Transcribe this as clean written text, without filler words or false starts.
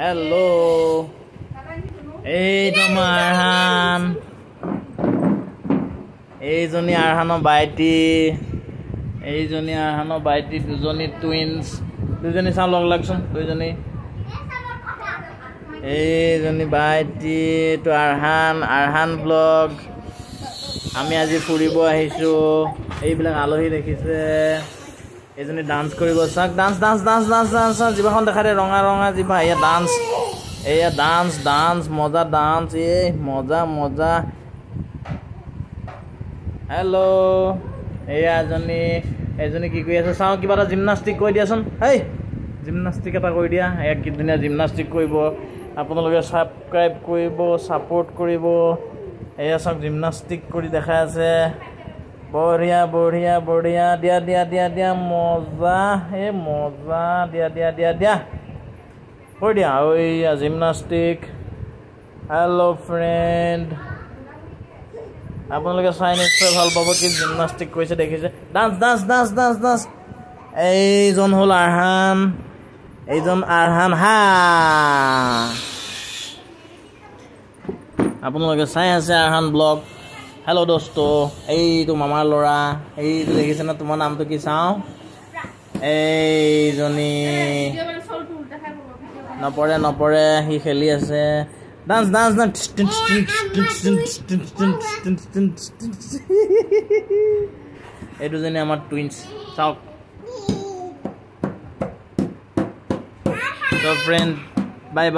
Hello. Hey, tomar Arhan. Hey, Joni Arhano baiti. Hey, Joni Arhano baiti. Dujoni twins. Dujoni sound long lakson. Dujoni. Hey, Joni baiti to Arhan vlog. Ami aji furibo ahisu. Ei bilak alohi dekhise. Ejoni dance koribo sak dance jibakhon dekhare ronga jiba eya dance moja dance moja hello eya ejoni ki koi ase sao kiba gymnastic koi diason hey gymnastic eta koi dia eya ki dunia gymnastic koibo apunaloge subscribe koibo support koribo eya sak gymnastic kori dekha ase Boria dia moza moza dia Boria oi gymnastic hello friend আপোনালোকে চাই নিশ্চয় ভাল পাব কি gymnastic কৰিছে দেখিছে dance এইজন হল আৰহান হা আপোনালোকে চাই আছে Arhaan blog Hello dosto, hey tu mama Lora, hey tu dekhiছে না তোমার নাম তো কি চাও এই জনি নপৰে হি খেলি আছে ডান্স এই দুজনী আমাৰ টুইনস চাওক so friend bye